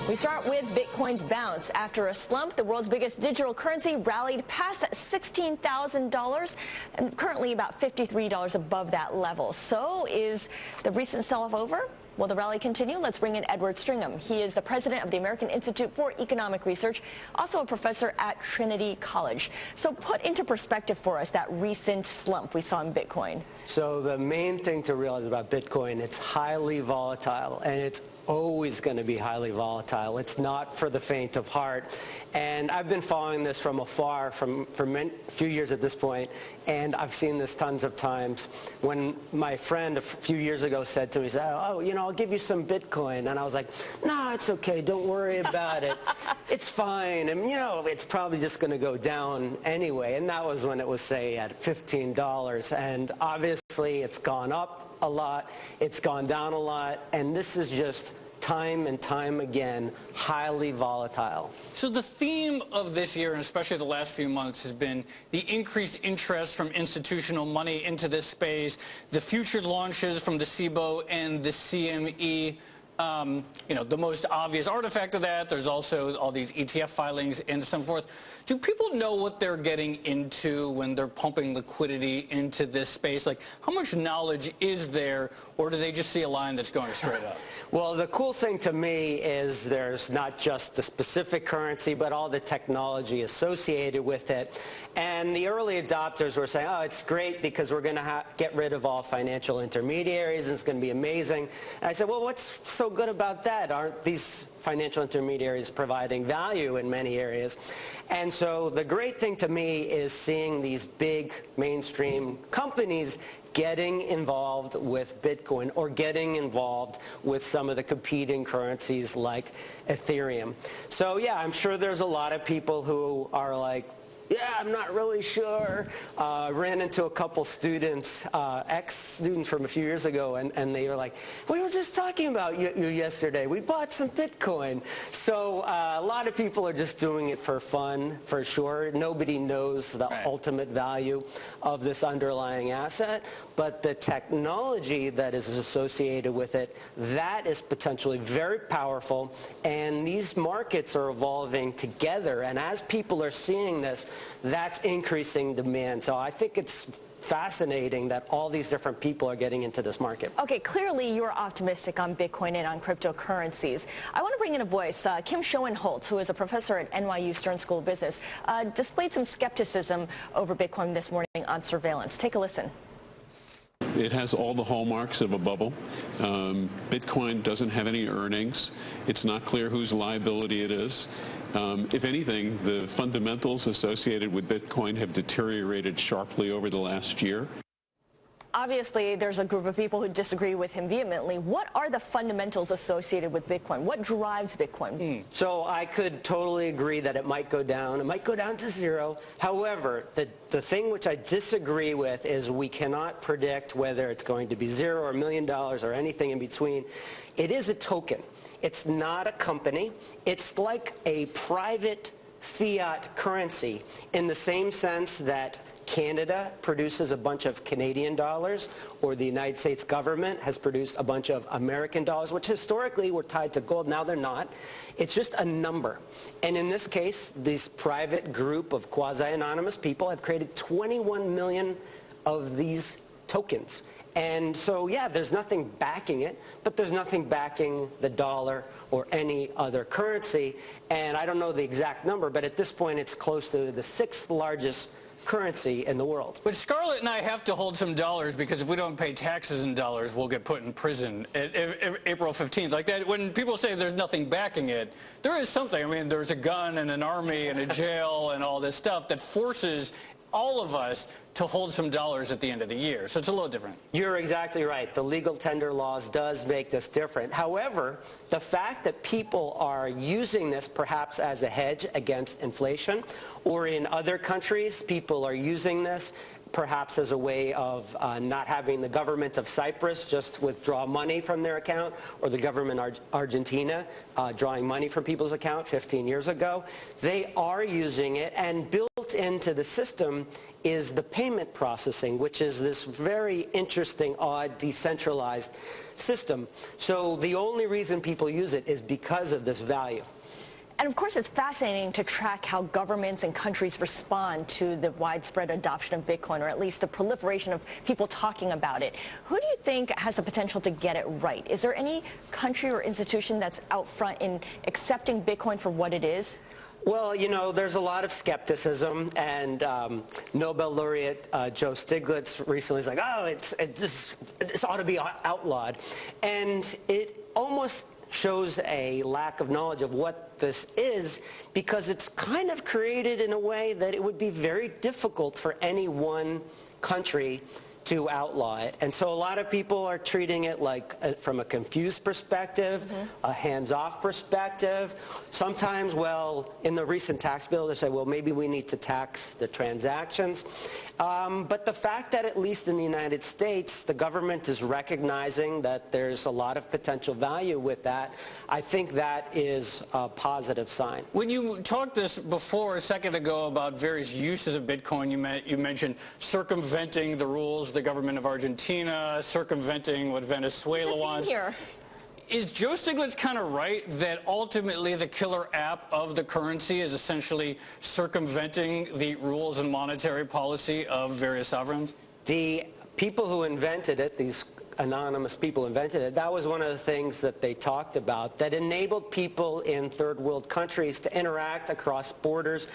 We start with Bitcoin's bounce. After a slump, the world's biggest digital currency rallied past $16,000 and currently about $53 above that level. So is the recent sell-off over? Will the rally continue? Let's bring in Edward Stringham. He is the president of the American Institute for Economic Research, also a professor at Trinity College. So put into perspective for us that recent slump we saw in Bitcoin. So the main thing to realize about Bitcoin, it's highly volatile, and it's always going to be highly volatile. It's not for the faint of heart. And I've been following this from afar for a few years at this point, and I've seen this tons of times. When my friend a few years ago said to me, oh, you know, I'll give you some Bitcoin. And I was like, no, it's okay. Don't worry about it. It's fine. And, you know, it's probably just going to go down anyway. And that was when it was, say, at $15. And obviously, it's gone up a lot, it's gone down a lot, and this is just time and time again highly volatile. So the theme of this year, and especially the last few months, has been the increased interest from institutional money into this space, the future launches from the SIBO and the CME. You know, the most obvious artifact of that, there's also all these ETF filings and so forth. Do people know what they're getting into when they're pumping liquidity into this space? Like, how much knowledge is there, or do they just see a line that's going straight up? Well, the cool thing to me is there's not just the specific currency, but all the technology associated with it. And the early adopters were saying, oh, it's great because we're going to get rid of all financial intermediaries, and it's going to be amazing. And I said, well, what's so good about that? Aren't these financial intermediaries providing value in many areas? And so the great thing to me is seeing these big mainstream companies getting involved with Bitcoin or getting involved with some of the competing currencies like Ethereum. So yeah, I'm sure there's a lot of people who are like, yeah, I'm not really sure. Ran into a couple students, ex-students from a few years ago, and they were like, we were just talking about you yesterday. We bought some Bitcoin. So a lot of people are just doing it for fun, for sure. Nobody knows the ultimate value of this underlying asset, but the technology that is associated with it, that is potentially very powerful, and these markets are evolving together, and as people are seeing this, that's increasing demand. So I think it's fascinating that all these different people are getting into this market. Okay, clearly you're optimistic on Bitcoin and on cryptocurrencies. I want to bring in a voice. Kim Schoenholtz, who is a professor at NYU Stern School of Business, displayed some skepticism over Bitcoin this morning on Surveillance. Take a listen. It has all the hallmarks of a bubble. Bitcoin doesn't have any earnings. It's not clear whose liability it is. If anything, the fundamentals associated with Bitcoin have deteriorated sharply over the last year. Obviously, there's a group of people who disagree with him vehemently. What are the fundamentals associated with Bitcoin? What drives Bitcoin? So I could totally agree that it might go down. It might go down to zero. However, the thing which I disagree with is we cannot predict whether it's going to be $0 or $1 million or anything in between. It is a token. It's not a company. It's like a private fiat currency in the same sense that Canada produces a bunch of Canadian dollars, or the United States government has produced a bunch of American dollars, which historically were tied to gold. Now they're not. It's just a number. And in this case, this private group of quasi-anonymous people have created 21 million of these tokens. And so, yeah, there's nothing backing it, but there's nothing backing the dollar or any other currency. And I don't know the exact number, but at this point, it's close to the 6th largest currency in the world. But Scarlett and I have to hold some dollars, because if we don't pay taxes in dollars, we'll get put in prison April 15th. Like that, when people say there's nothing backing it, there is something. I mean, there's a gun and an army and a jail and all this stuff that forces all of us to hold some dollars at the end of the year. So it's a little different. You're exactly right. The legal tender laws does make this different. However, the fact that people are using this perhaps as a hedge against inflation, or in other countries, people are using this perhaps as a way of not having the government of Cyprus just withdraw money from their account, or the government of Argentina drawing money from people's account 15 years ago. They are using it, and built built into the system is the payment processing, which is this very interesting, odd, decentralized system. So the only reason people use it is because of this value. And of course, it's fascinating to track how governments and countries respond to the widespread adoption of Bitcoin, or at least the proliferation of people talking about it. Who do you think has the potential to get it right? Is there any country or institution that's out front in accepting Bitcoin for what it is? Well, you know, there's a lot of skepticism, and Nobel laureate Joe Stiglitz recently is like, oh, this ought to be outlawed. And it almost shows a lack of knowledge of what this is, because it's kind of created in a way that it would be very difficult for any one country to outlaw it. And so a lot of people are treating it like from a confused perspective, a hands-off perspective. Sometimes, well, in the recent tax bill, they say, well, maybe we need to tax the transactions. But the fact that at least in the United States, the government is recognizing that there's a lot of potential value with that, I think that is a positive sign. When you talked this before a second ago about various uses of Bitcoin, you mentioned circumventing the rules of the government of Argentina, circumventing what Venezuela wants. Is Joe Stiglitz kind of right that ultimately the killer app of the currency is essentially circumventing the rules and monetary policy of various sovereigns? The people who invented it, these anonymous people invented it, that was one of the things that they talked about, that enabled people in third world countries to interact across borders.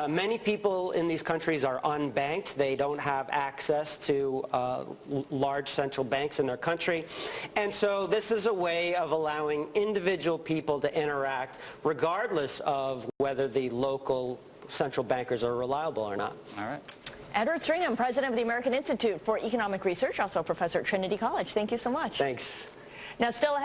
Many people in these countries are unbanked. They don't have access to large central banks in their country. And so this is a way of allowing individual people to interact regardless of whether the local central bankers are reliable or not. All right. Edward Stringham, president of the American Institute for Economic Research, also a professor at Trinity College. Thank you so much. Thanks. Now, still ahead.